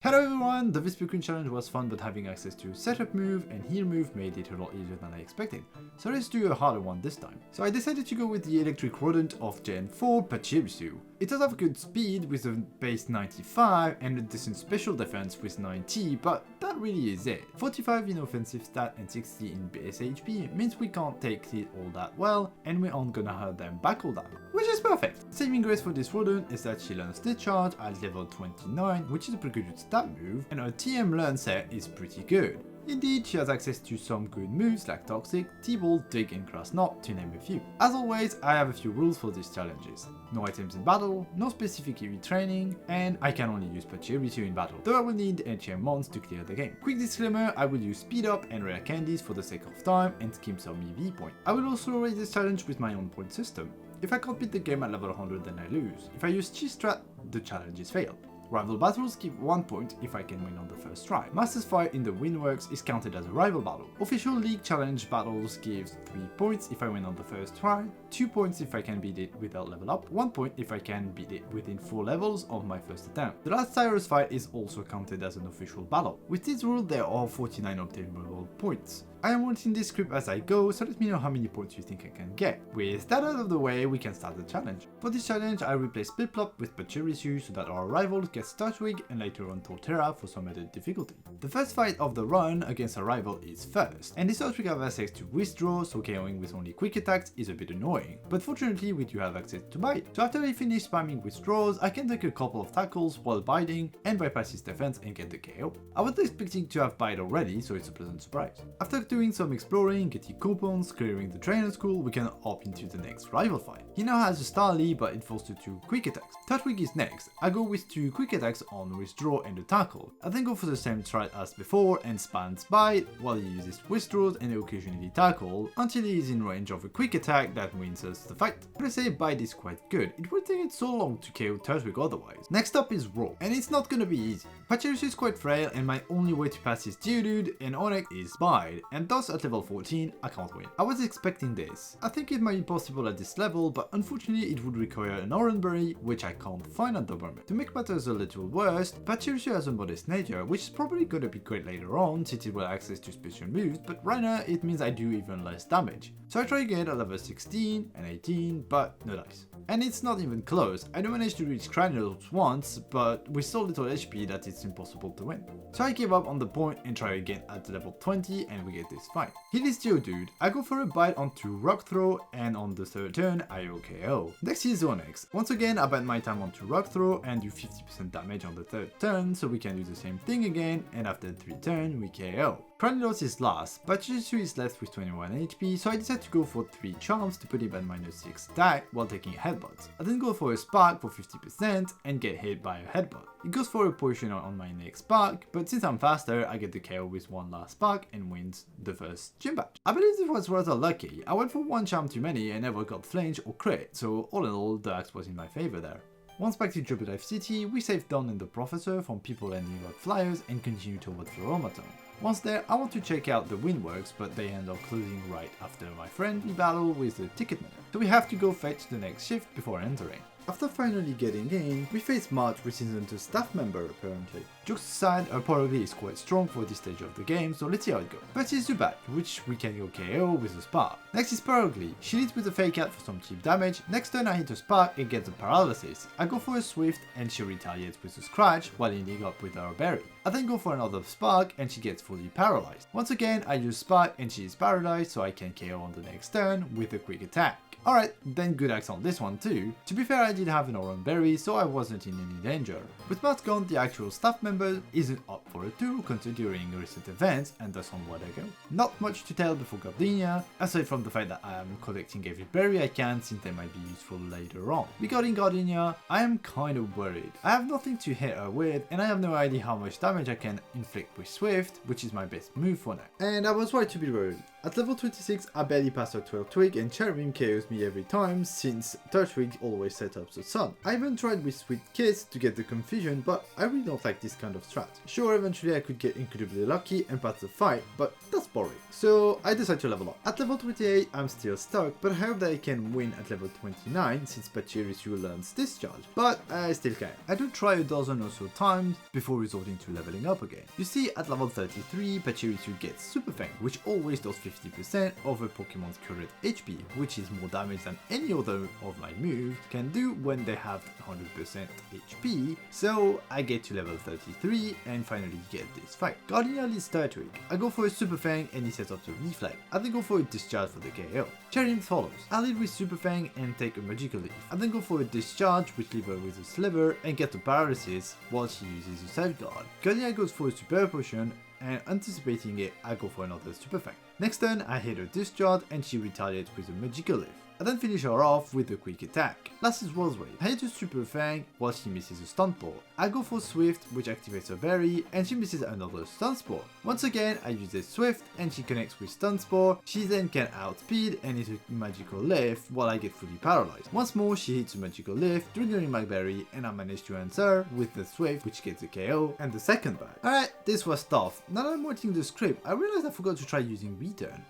Hello everyone, the Vespiqueen challenge was fun, but having access to setup move and heal move made it a lot easier than I expected. So let's do a harder one this time. So I decided to go with the electric rodent of Gen 4, Pachirisu. It does have good speed with a base 95 and a decent special defense with 90, but that really is it. 45 in offensive stat and 60 in base HP means we can't take it all that well, and we aren't gonna hurt them back all that, which is perfect. Saving grace for this rodent is that she learns Discharge at level 29, which is a pretty good stat move, and her TM learn set is pretty good. Indeed, she has access to some good moves like Toxic, T-Ball, Dig and Grass Knot, to name a few. As always, I have a few rules for these challenges. No items in battle, no specific EV training, and I can only use Pachirisu in battle, though I will need HM mons to clear the game. Quick disclaimer, I will use speed up and rare candies for the sake of time and skim some EV point. I will also rate this challenge with my own point system. If I can't beat the game at level 100 then I lose. If I use cheese strat, the challenge is failed. Rival battles give 1 point if I can win on the first try. Masters fight in the Windworks is counted as a rival battle. Official league challenge battles gives 3 points if I win on the first try, 2 points if I can beat it without level up, 1 point if I can beat it within 4 levels of my first attempt. The last Cyrus fight is also counted as an official battle. With this rule there are 49 obtainable points. I am writing this script as I go, so let me know how many points you think I can get. With that out of the way, we can start the challenge. For this challenge, I replace Piplup with Pachirisu so that our rivals get Turtwig and later on Torterra for some added difficulty. The first fight of the run against a rival is first, and this Turtwig has access to Withdraw, so KOing with only quick attacks is a bit annoying, but fortunately we do have access to Bite. So after I finish spamming Withdraws, I can take a couple of tackles while biting and bypass his defense and get the KO. I was expecting to have Bite already, so it's a pleasant surprise. After doing some exploring, getting coupons, clearing the trainer school, we can hop into the next rival fight. He now has a Starly, but it falls to 2 quick attacks. Turtwig is next. I go with 2 quick attacks on Withdraw and a tackle. I then go for the same strat as before and spams Bite, while he uses Withdraws and occasionally tackle, until he is in range of a quick attack that wins us the fight. But I say Bite is quite good, it would take it so long to KO Turtwig otherwise. Next up is Roar, and it's not gonna be easy. Pachirisu is quite frail, and my only way to pass his Geodude and Onyx is Bite, and thus at level 14, I can't win. I was expecting this. I think it might be possible at this level, but unfortunately it would require an Orange Berry, which I can't find at the moment. To make matters a little worse, Pachirisu has a modest nature, which is probably gonna be great later on since it will have access to special moves, but right now it means I do even less damage. So I try again at level 16 and 18, but no dice. And it's not even close. I do manage to reach Cranials once, but with so little HP that it's impossible to win. So I give up on the point and try again at level 20 and we get this fight. He is Geodude. I go for a bite onto Rock Throw and on the third turn I OKO. Next is Onyx. Once again I bite my time onto Rock Throw and do 50% damage on the third turn, so we can do the same thing again, and after 3 turns we KO. Cranilos is last, but Pachirisu is left with 21 HP, so I decide to go for 3 charms to put him at -6 attack while taking headbutts. I then go for a spark for 50% and get hit by a headbutt. It goes for a potion on my next spark, but since I'm faster, I get the KO with one last spark and wins the first gym badge. I believe this was rather lucky. I went for 1 charm too many and never got flinch or crit, so all in all, the axe was in my favor there. Once back to Jubilife City, we save Dawn and the Professor from people landing like flyers and continue towards the Romaton. Once there, I want to check out the Windworks, but they end up closing right after my friendly battle with the ticket man. So we have to go fetch the next shift before entering. After finally getting in, we face March, which isn't a staff member apparently. Jokes aside, her Paragly is quite strong for this stage of the game, so let's see how it goes. First is Zubat, which we can go KO with a Spark. Next is Paragly. She leads with a Fake Out for some cheap damage. Next turn I hit a Spark and get a Paralysis. I go for a Swift and she retaliates with a Scratch while ending up with her Berry. I then go for another Spark and she gets fully paralyzed. Once again I use Spark and she is paralyzed, so I can KO on the next turn with a quick attack. Alright, then good axe on this one too. To be fair, I did have an Orange Berry, so I wasn't in any danger. With Matt gone, the actual staff member isn't up for a 2 considering recent events, and thus on what I go. Not much to tell before Gardenia, aside from the fact that I am collecting every berry I can since they might be useful later on. Regarding Gardenia, I am kind of worried. I have nothing to hit her with, and I have no idea how much damage I can inflict with Swift, which is my best move for now. And I was right to be worried. At level 26, I barely pass her 12 Twig and Cherubim KOs me every time since Turtwig always set up the sun. I even tried with Sweet Kiss to get the confusion, but I really don't like this kind of strat. Sure, eventually I could get incredibly lucky and pass the fight, but that's boring. So I decided to level up. At level 28 I'm still stuck, but I hope that I can win at level 29 since Pachirisu learns Discharge. But I still can. I do try a dozen or so times before resorting to leveling up again. You see, at level 33 Pachirisu gets Super Fang, which always does 50% of a Pokemon's current HP, which is more damage than any other of my moves can do when they have 100% HP. So I get to level 33 and finally get this fight. Guardian is Turtwig. I go for a Super Fang and he sets up the Reflect. I then go for a Discharge for the KO. Cherrim follows. I lead with Super Fang and take a Magical Leaf. I then go for a Discharge, which leave her with a Sliver and get the Paralysis while she uses a Safeguard. Guardian goes for a Super Potion, and anticipating it, I go for another Super Fang. Next turn, I hit her Discharge and she retaliates with a Magical Leaf. I then finish her off with a quick attack. Last is Roseray. I hit a Super Fang while she misses a Stun Spore. I go for Swift, which activates her berry, and she misses another Stun Spore. Once again, I use a Swift and she connects with Stun Spore. She then can outspeed and hit a Magical Leaf while I get fully paralyzed. Once more, she hits a Magical Leaf, triggering my berry, and I manage to answer with the Swift, which gets a KO and the second bag. Alright, this was tough. Now that I'm watching the script, I realized I forgot to try using Return.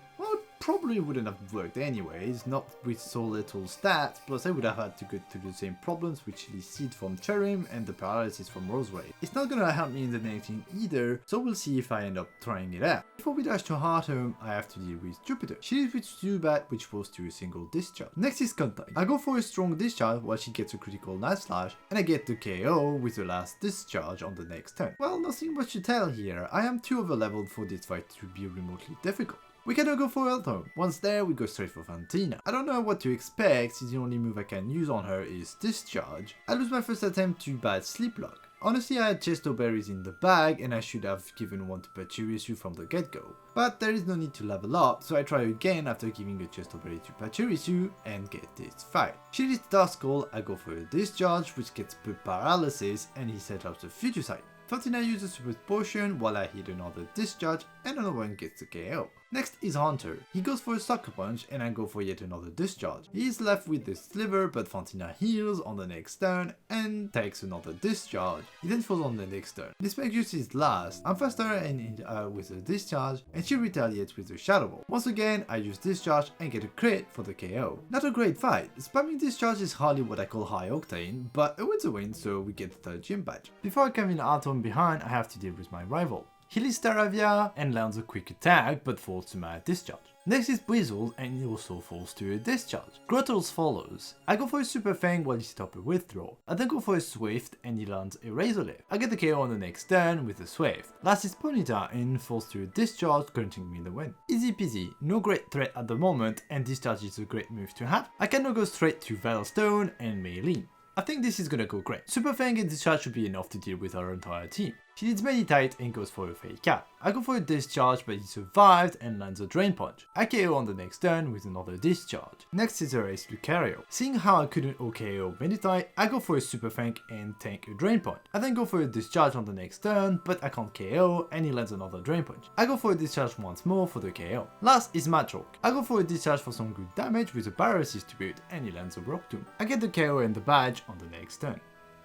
Probably wouldn't have worked anyways, not with so little stats, plus I would have had to go through the same problems with Chili Seed from Cherrim and the Paralysis from Roseray. It's not gonna help me in the next game either, so we'll see if I end up trying it out. Before we dash to Heart Home, I have to deal with Jupiter. She leads with Zubat, which falls to a single Discharge. Next is Contact. I go for a strong Discharge while she gets a critical Night Slash, and I get the KO with the last Discharge on the next turn. Well, nothing much to tell here. I am too overleveled for this fight to be remotely difficult. We cannot go for Heart Home. Once there, we go straight for Fantina. I don't know what to expect since the only move I can use on her is Discharge. I lose my first attempt to bad Sleep Lock. Honestly, I had Chesto Berries in the bag and I should have given one to Pachirisu from the get-go. But there is no need to level up, so I try again after giving a Chesto Berry to Pachirisu and get this fight. She leads Dark Skull, I go for a Discharge which gets Paralysis and he sets up the Future Sight. Fantina uses Super Potion while I hit another Discharge and another one gets the KO. Next is Hunter. He goes for a Sucker Punch and I go for yet another Discharge. He is left with the Sliver, but Fantina heals on the next turn and takes another Discharge. He then falls on the next turn. This makes use his last. I'm faster and hit her with a Discharge and she retaliates with a Shadow Ball. Once again, I use Discharge and get a crit for the KO. Not a great fight. Spamming Discharge is hardly what I call high octane, but a win's a win, so we get the third gym badge. Before I come in Atom behind, I have to deal with my rival. He leads Staravia and lands a quick attack but falls to my Discharge. Next is Blizzle and he also falls to a Discharge. Grottles follows. I go for a Super Fang while he sets up a Withdraw. I then go for a Swift and he lands a Razor Leaf. I get the KO on the next turn with a Swift. Last is Ponyta and falls to a Discharge, granting me the win. Easy peasy, no great threat at the moment and Discharge is a great move to have. I can now go straight to Veilstone and Melee. I think this is gonna go great. Super Fang and Discharge should be enough to deal with our entire team. She needs Meditate and goes for a Fake Out. I go for a Discharge but he survived and lands a Drain Punch. I KO on the next turn with another Discharge. Next is a Ace Lucario. Seeing how I couldn't OKO Meditate, I go for a Super Fang and tank a Drain Punch. I then go for a Discharge on the next turn but I can't KO and he lands another Drain Punch. I go for a Discharge once more for the KO. Last is Matrock. I go for a Discharge for some good damage with a Paralysis to boot and he lands a Rock Tomb. I get the KO and the badge on the next turn.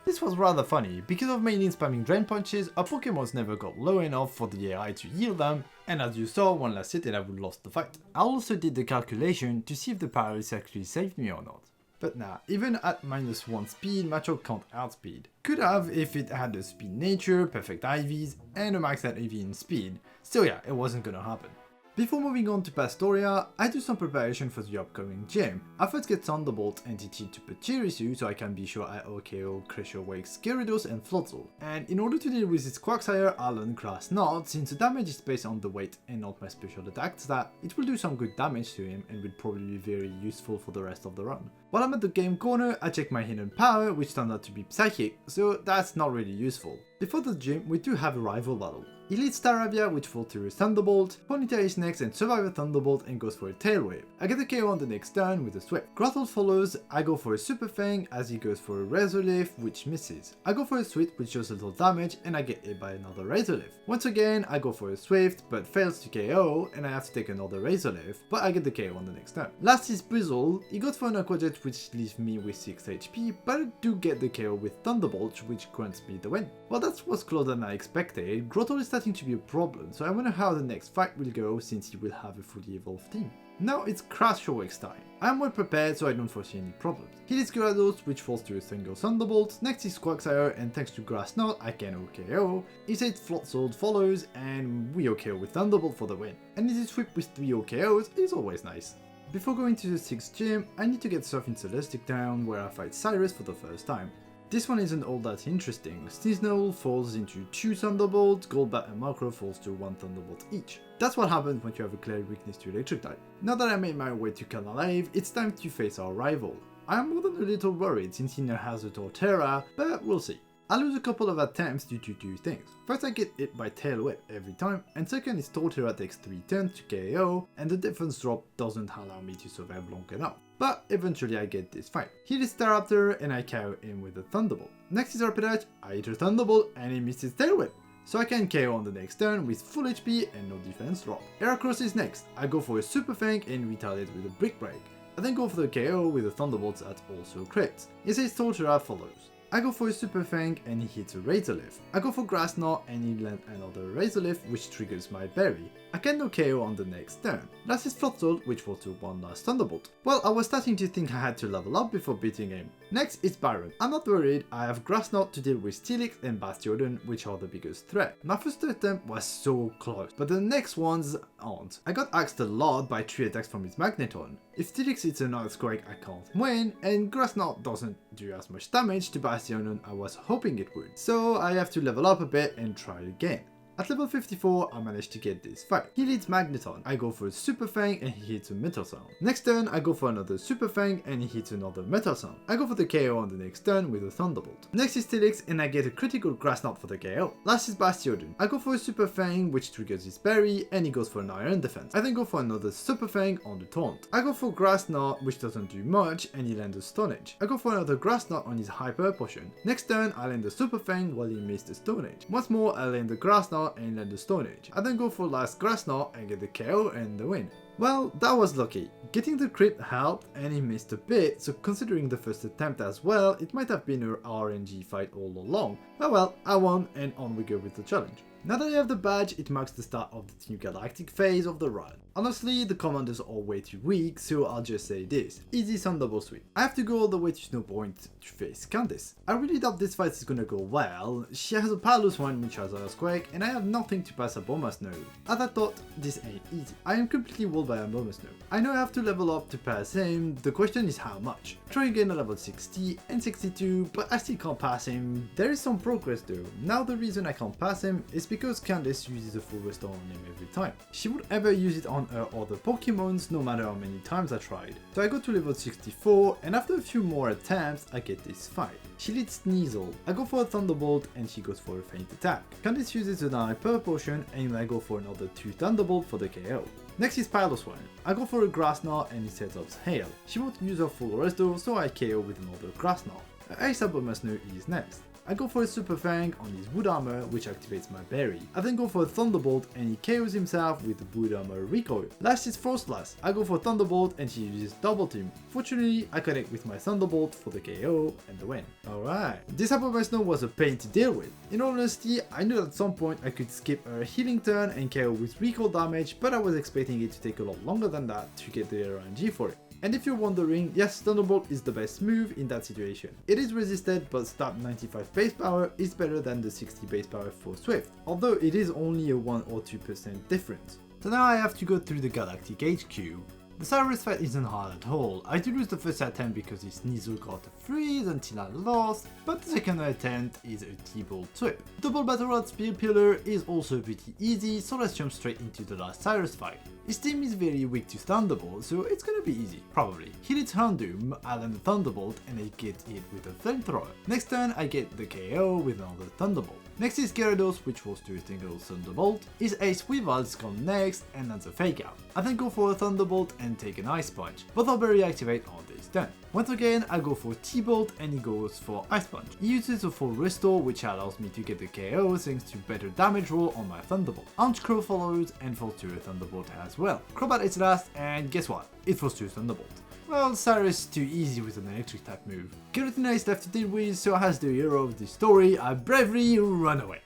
This was rather funny, because of mainly spamming Drain Punches, our Pokemons never got low enough for the AI to heal them, and as you saw, one last hit and I would lost the fight. I also did the calculation to see if the Paralysis actually saved me or not. But nah, even at -1 speed, Machoke can't outspeed. Could have if it had a speed nature, perfect IVs, and a maxed out EV in speed. Still yeah, it wasn't gonna happen. Before moving on to Pastoria, I do some preparation for the upcoming gym. I first get Thunderbolt and TT to Pachirisu so I can be sure I OKO, Crusher Wakes, Gyarados and Floatzel. And in order to deal with its Quagsire, I'll learn Grass Knot since the damage is based on the weight and not my special attack stat. It will do some good damage to him and will probably be very useful for the rest of the run. While I'm at the game corner, I check my hidden power, which turned out to be Psychic, so that's not really useful. Before the gym, we do have a rival battle. He leads Staravia, which falls to a Thunderbolt. Ponyta is next and survives a Thunderbolt and goes for a Tail Whip. I get a KO on the next turn with a Swift. Grottle follows. I go for a Super Fang as he goes for a Razor Leaf, which misses. I go for a Swift, which does little damage, and I get hit by another Razor Leaf. Once again, I go for a Swift, but fails to KO, and I have to take another Razor Leaf, but I get the KO on the next turn. Last is Blizzle. He goes for an Aqua Jet which leaves me with 6 HP, but I do get the KO with Thunderbolt, which grants me the win. Well, that was closer than I expected. Grottle is starting to be a problem, so I wonder how the next fight will go since he will have a fully evolved team. Now it's Crash Short's time. I am well prepared, so I don't foresee any problems. He hits Gyarados, which falls to a single Thunderbolt. Next is Quagsire, and thanks to Grass Knot, I can OKO. His 8 Floatzel follows, and we OKO with Thunderbolt for the win. And his sweep with 3 OKOs is always nice. Before going to the 6th gym, I need to get Surf in Celestic Town, where I fight Cyrus for the first time. This one isn't all that interesting. Sneasel falls into 2 Thunderbolts, Golbat and Micro falls to 1 Thunderbolt each. That's what happens when you have a clear weakness to Electric type. Now that I made my way to Canalive, it's time to face our rival. I am more than a little worried since he now has a Torterra, but we'll see. I lose a couple of attempts due to 2 things. First, I get hit by Tail Whip every time, and second is Torterra takes 3 turns to KO, and the defense drop doesn't allow me to survive long enough. But eventually I get this fight. He hits Staraptor and I KO him with a Thunderbolt. Next is Rapidash, I hit a Thunderbolt and he misses Tail Whip. So I can KO on the next turn with full HP and no defense drop. Heracross is next. I go for a Super Fang and retaliate with a Brick Break. I then go for the KO with a Thunderbolt that also crits. He says Torterra follows. I go for a Super Fang and he hits a Razor Leaf. I go for Grass Knot and he lands another Razor Leaf which triggers my berry. I can no KO on the next turn. Last is Floatzel, which falls to 1 last Thunderbolt. Well, I was starting to think I had to level up before beating him. Next is Byron. I'm not worried, I have Grass Knot to deal with Steelix and Bastiodon, which are the biggest threat. My first attempt was so close, but the next ones aren't. I got axed a lot by 3 attacks from his Magneton. If Steelix hits an Earthquake, I can't win, and Grass Knot doesn't do as much damage to Bastiodon I was hoping it would. So I have to level up a bit and try again. At level 54, I managed to get this fight. He leads Magneton. I go for a Super Fang and he hits a Metal Sound. Next turn, I go for another Super Fang and he hits another Metal Sound. I go for the KO on the next turn with a Thunderbolt. Next is Steelix and I get a critical Grass Knot for the KO. Last is Bastiodon. I go for a Super Fang which triggers his berry and he goes for an Iron Defense. I then go for another Super Fang on the Taunt. I go for Grass Knot which doesn't do much and he lands a Stone Edge. I go for another Grass Knot on his Hyper Potion. Next turn, I land the Super Fang while he missed the Stone Edge. Once more, I land the Grass Knot and land the Stone Edge. I then go for last Grass Knot and get the KO and the win. Well, that was lucky. Getting the crit helped and he missed a bit, so considering the first attempt as well, it might have been a RNG fight all along. But well, I won and on we go with the challenge. Now that I have the badge, it marks the start of the New Galactic phase of the run. Honestly, the commanders are way too weak, so I'll just say this. Easy Thunderbolt sweep. I have to go all the way to Snow Point to face Candice. I really doubt this fight is gonna go well. She has a Pilus one which has Earthquake, and I have nothing to pass a Bomber Snow. As I thought, this ain't easy. I am completely walled by a Bomber Snow. I know I have to level up to pass him, the question is how much. Try again at level 60 and 62, but I still can't pass him. There is some progress though. Now the reason I can't pass him is because Candice uses a full restore on him every time. She would ever use it on her other Pokemons no matter how many times I tried. So I go to level 64 and after a few more attempts I get this fight. She leads Sneasel. I go for a Thunderbolt and she goes for a Feint Attack. Candice uses an Hyper Potion and I go for another 2 Thunderbolt for the KO. Next is Pilus one. I go for a Grass Knot and he sets up Hail. She won't use her full restore, so I KO with another Grass Knot. Ice Bomber Snow is next. I go for a Super Fang on his Wood Armor, which activates my berry. I then go for a Thunderbolt and he KOs himself with the Wood Armor recoil. Last is Frost Blast. I go for Thunderbolt and she uses Double Team. Fortunately, I connect with my Thunderbolt for the KO and the win. Alright, this Bomber Snow was a pain to deal with. In all honesty, I knew at some point I could skip a healing turn and KO with recoil damage, but I was expecting it to take a lot longer than that to get the RNG for it. And if you're wondering, yes, Thunderbolt is the best move in that situation. It is resisted, but stat 95 base power is better than the 60 base power for Swift, although it is only a 1 or 2% difference. So now I have to go through the Galactic HQ. The Cyrus fight isn't hard at all. I did lose the first attempt because his Sneasel got a freeze until I lost, but the second attempt is a T-Bolt sweep. Double Battle Rod Spear Pillar is also pretty easy, so let's jump straight into the last Cyrus fight. His team is very weak to Thunderbolt, so it's gonna be easy, probably. He leads Houndoom, I land the Thunderbolt and I get hit with a Flamethrower. Next turn I get the KO with another Thunderbolt. Next is Gyarados, which falls to a single Thunderbolt. His Ace Weavals come next and lands a Fake Out. I then go for a Thunderbolt and take an Ice Punch. Both are very activate on this turn. Once again, I go for T-Bolt and he goes for Ice Punch. He uses a full restore, which allows me to get the KO thanks to better damage roll on my Thunderbolt. Honchkrow follows and falls to a Thunderbolt as well. Crobat is last and guess what? It falls to a Thunderbolt. Well, Cyrus is too easy with an electric type move. Giratina is left to deal with, so as the hero of the story, I bravely run away.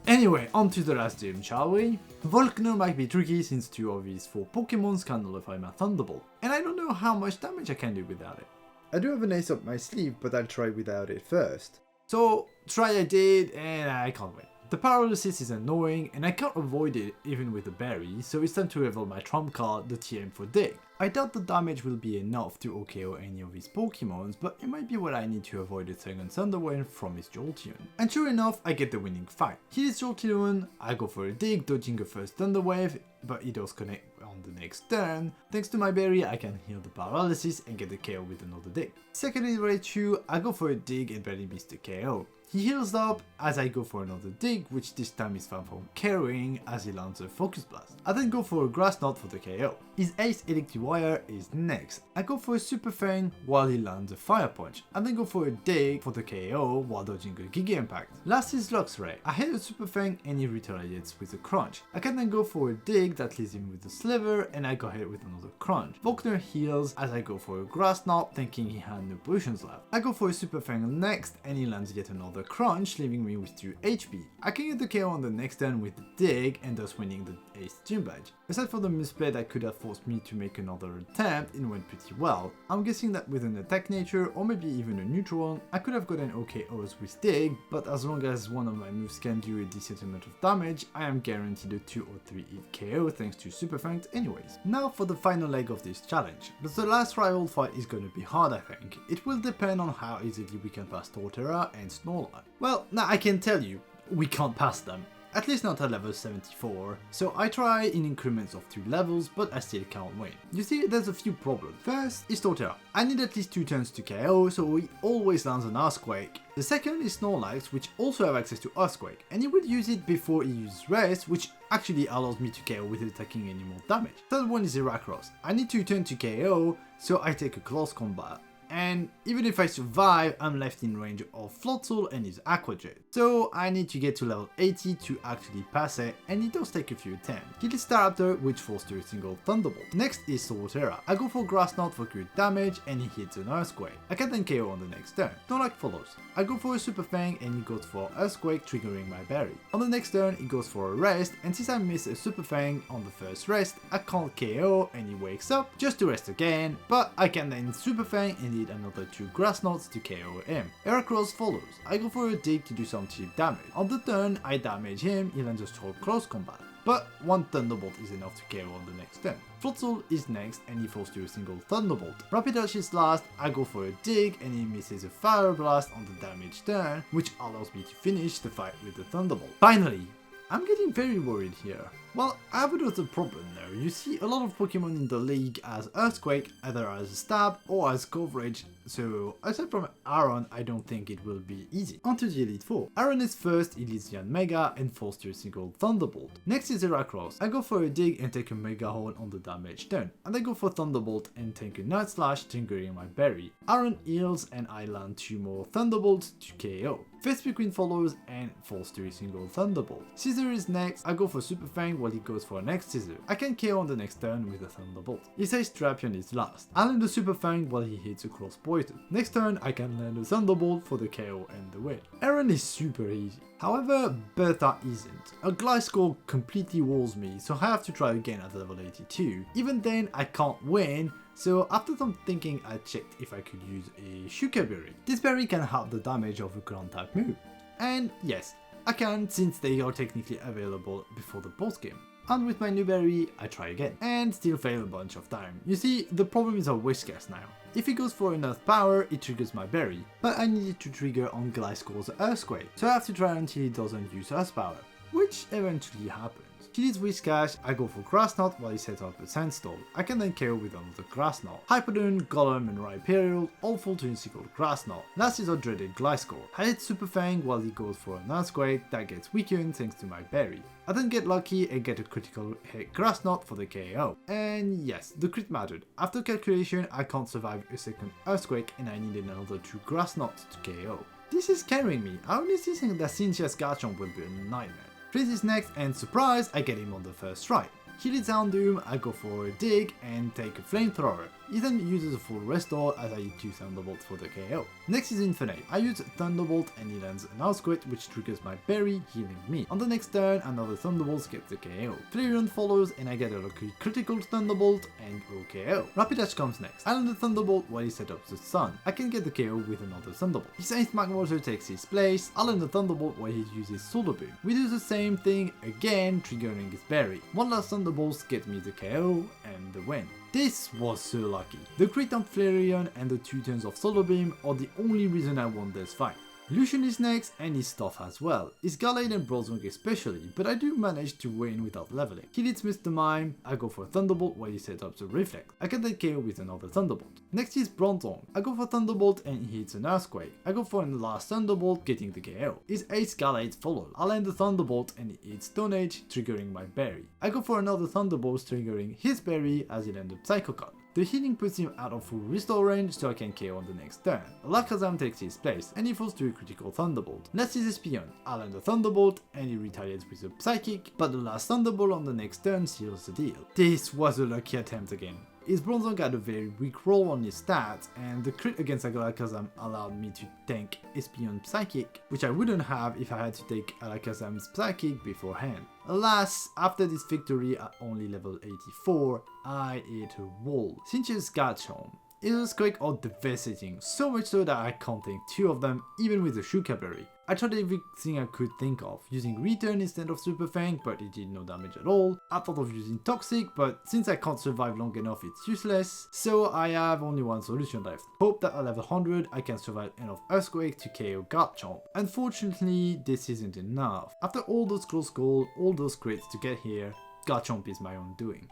Anyway, on to the last gym, shall we? Volcano might be tricky since 2 of these 4 Pokemons can nullify my Thunderbolt, and I don't know how much damage I can do without it. I do have an ace up my sleeve, but I'll try without it first. So, try I did, and I can't win. The paralysis is annoying, and I can't avoid it even with the berry, so it's time to reveal my trump card, the TM for Dig. I doubt the damage will be enough to OKO any of these Pokemons, but it might be what I need to avoid the second Thunder Wave from his Jolteon. And sure enough, I get the winning fight. He hits Jolteon, I go for a Dig, dodging the first Thunder Wave, but he does connect on the next turn. Thanks to my berry, I can heal the paralysis and get the KO with another Dig. Second is Raichu, I go for a Dig and barely miss the KO. He heals up as I go for another Dig, which this time is far from carrying as he lands a Focus Blast. I then go for a Grass Knot for the KO. His Ace Electivire is next. I go for a Super Fang while he lands a Fire Punch. I then go for a Dig for the KO while dodging a Giga Impact. Last is Luxray. I hit a Super Fang and he retaliates with a Crunch. I can then go for a Dig that leaves him with a Sliver and I go ahead with another Crunch. Volkner heals as I go for a Grass Knot thinking he had no potions left. I go for a Super Fang next and he lands yet another Crunch, leaving me with 2 HP. I can get the KO on the next turn with the Dig and thus winning the Ace Gym Badge. Aside from the misplay that could have forced me to make another attempt, it went pretty well. I'm guessing that with an attack nature or maybe even a neutral one, I could have gotten OKOs with Dig, but as long as one of my moves can do a decent amount of damage, I am guaranteed a 2 or 3 hit KO thanks to Super Fangs anyways. Now for the final leg of this challenge, but the last rival fight is gonna be hard I think. It will depend on how easily we can pass Torterra and Snorlax. Well, now I can tell you, we can't pass them. At least not at level 74, so I try in increments of 2 levels, but I still can't win. You see, there's a few problems. First is Torterra. I need at least 2 turns to KO, so he always lands an Earthquake. The second is Snorlax, which also have access to Earthquake, and he will use it before he uses Rest, which actually allows me to KO without taking any more damage. Third one is Heracross. I need to turn to KO, so I take a close combat. And even if I survive, I'm left in range of Floatzel and his Aqua Jet. So I need to get to level 80 to actually pass it, and it does take a few attempts. Kill his Staraptor, which falls to a single Thunderbolt. Next is Torterra. I go for Grass Knot for crit damage, and he hits an Earthquake. I can then KO on the next turn. Snorlax follows. I go for a Super Fang, and he goes for Earthquake, triggering my berry. On the next turn, he goes for a Rest, and since I miss a Super Fang on the first rest, I can't KO, and he wakes up just to rest again, but I can then Super Fang and need another 2 Grass Knots to KO him. Heracross follows. I go for a Dig to do some cheap damage. On the turn, I damage him, he lands a short close combat. But 1 Thunderbolt is enough to KO on the next turn. Floatzel is next and he falls to a single Thunderbolt. Rapidash is last, I go for a Dig and he misses a Fire Blast on the damage turn, which allows me to finish the fight with the Thunderbolt. Finally! I'm getting very worried here. Well, I have another problem though. You see a lot of Pokemon in the league as Earthquake, either as a stab or as coverage, so aside from Aaron, I don't think it will be easy. On to the Elite Four. Aaron is first, he leads the Mega and falls to a single Thunderbolt. Next is Heracross. I go for a Dig and take a Mega Horn on the damage turn, and I go for Thunderbolt and take a Night Slash, triggering my berry. Aaron heals and I land 2 more Thunderbolts to KO. Vespiqueen follows and falls to a single Thunderbolt. Scizor is next, I go for Super Fang while he goes for an next Scizor. I can KO on the next turn with a Thunderbolt. He says Drapion is last. I land a Super Fang while he hits a Cross Poison. Next turn I can land a Thunderbolt for the KO and the win. Aaron is super easy. However, Bertha isn't. A Gliscor completely walls me, so I have to try again at level 82. Even then I can't win, so after some thinking I checked if I could use a Shuka Berry. This berry can halve the damage of a ground type move. And yes, I can since they are technically available before the post game. And with my new berry, I try again, and still fail a bunch of time. You see, the problem is a Whiscash now. If it goes for enough power, it triggers my berry, but I need it to trigger on Gliscor's Earthquake, so I have to try until it doesn't use Earth power, which eventually happens. He leads Whiscash, I go for Grass Knot while he sets up a Sandstorm. I can then KO with another Grass Knot. Hyperdon, Golem and Rhyperior all fall to a single Grass Knot. Last is our dreaded Gliscor. I hit Super Fang while he goes for an Earthquake that gets weakened thanks to my berry. I then get lucky and get a critical hit Grass Knot for the KO. And yes, the crit mattered. After calculation, I can't survive a second Earthquake and I needed another 2 Grass Knots to KO. This is scaring me. I honestly think that Cynthia's Garchomp will be a nightmare. Freeze is next and surprise, I get him on the first try. He leads Houndoom, I go for a dig and take a flamethrower. He then uses a full restore as I use 2 Thunderbolts for the KO. Next is Infinite. I use Thunderbolt and he lands an Earthquake which triggers my berry, healing me. On the next turn, another Thunderbolt gets the KO. Flareon follows and I get a lucky critical Thunderbolt and KO. Rapidash comes next. I land the Thunderbolt while he set up the Sun. I can get the KO with another Thunderbolt. His 8th Magmortar takes his place. I land the Thunderbolt while he uses Solar Beam. We do the same thing again, triggering his berry. One last Thunderbolt gets me the KO and the win. This was so lucky. The crit on Flareon and the 2 turns of Solar Beam are the only reason I won this fight. Lucian is next and his stuff as well, his Garland and Bronzong especially, but I do manage to win without leveling. He leads Mr. Mime, I go for a Thunderbolt while he sets up the Reflect. I get that KO with another Thunderbolt. Next is Bronzong, I go for Thunderbolt and he hits an Earthquake. I go for a last Thunderbolt, getting the KO. His 8th Garland follows. I land the Thunderbolt and he hits Stone Age, triggering my berry. I go for another Thunderbolt, triggering his berry as he lands a Psycho Cut. The healing puts him out of full restore range so I can KO on the next turn. Alakazam takes his place and he falls to a critical Thunderbolt. Next is Vespiqueen. I land a Thunderbolt and he retaliates with a Psychic, but the last Thunderbolt on the next turn seals the deal. This was a lucky attempt again. His Bronzong had a very weak roll on his stats, and the crit against Alakazam allowed me to tank Vespiqueen's Psychic, which I wouldn't have if I had to take Alakazam's Psychic beforehand. Alas, after this victory at only level 84, I ate a wall. Cinch's Garchomp. His Earthquake are devastating, so much so that I can't tank 2 of them even with the Shuka Berry. I tried everything I could think of, using Return instead of Super Fang, but it did no damage at all. I thought of using Toxic, but since I can't survive long enough it's useless, so I have only one solution left. Hope that at level 100 I can survive enough Earthquake to KO Garchomp. Unfortunately, this isn't enough. After all those close calls, all those crits to get here, Garchomp is my own doing.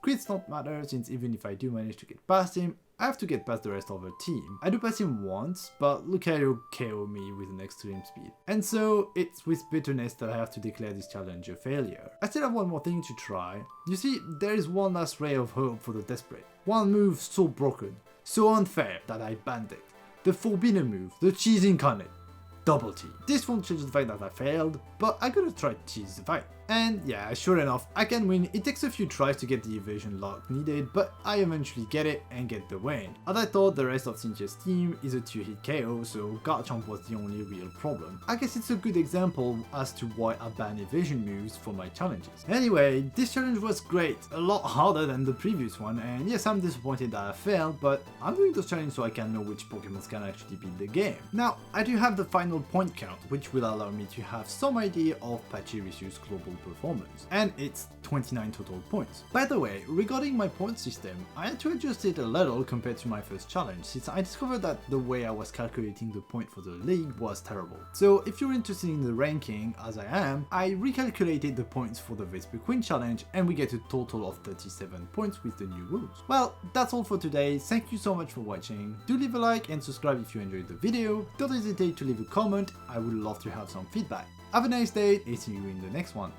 Crits don't matter since even if I do manage to get past him, I have to get past the rest of the team. I do pass him once, but Lucario KO me with an extreme speed. And so, it's with bitterness that I have to declare this challenge a failure. I still have one more thing to try. You see, there is one last ray of hope for the desperate. One move so broken, so unfair that I banned it. The forbidden move, the Cheese Incarnate. Double T. This won't change the fact that I failed, but I gotta try to cheese the fight. And yeah, sure enough, I can win. It takes a few tries to get the evasion lock needed, but I eventually get it and get the win. As I thought, the rest of Cynthia's team is a 2-hit KO, so Garchomp was the only real problem. I guess it's a good example as to why I ban evasion moves for my challenges. Anyway, this challenge was great, a lot harder than the previous one, and yes, I'm disappointed that I failed, but I'm doing this challenge so I can know which Pokemons can actually beat the game. Now, I do have the final point count, which will allow me to have some idea of Pachirisu's global performance, and it's 29 total points. By the way, regarding my point system, I had to adjust it a little compared to my first challenge, since I discovered that the way I was calculating the point for the league was terrible. So if you're interested in the ranking, as I am, I recalculated the points for the Vespiqueen challenge, and we get a total of 37 points with the new rules. Well, that's all for today. Thank you so much for watching. Do leave a like and subscribe if you enjoyed the video. Don't hesitate to leave a comment, I would love to have some feedback. Have a nice day and see you in the next one.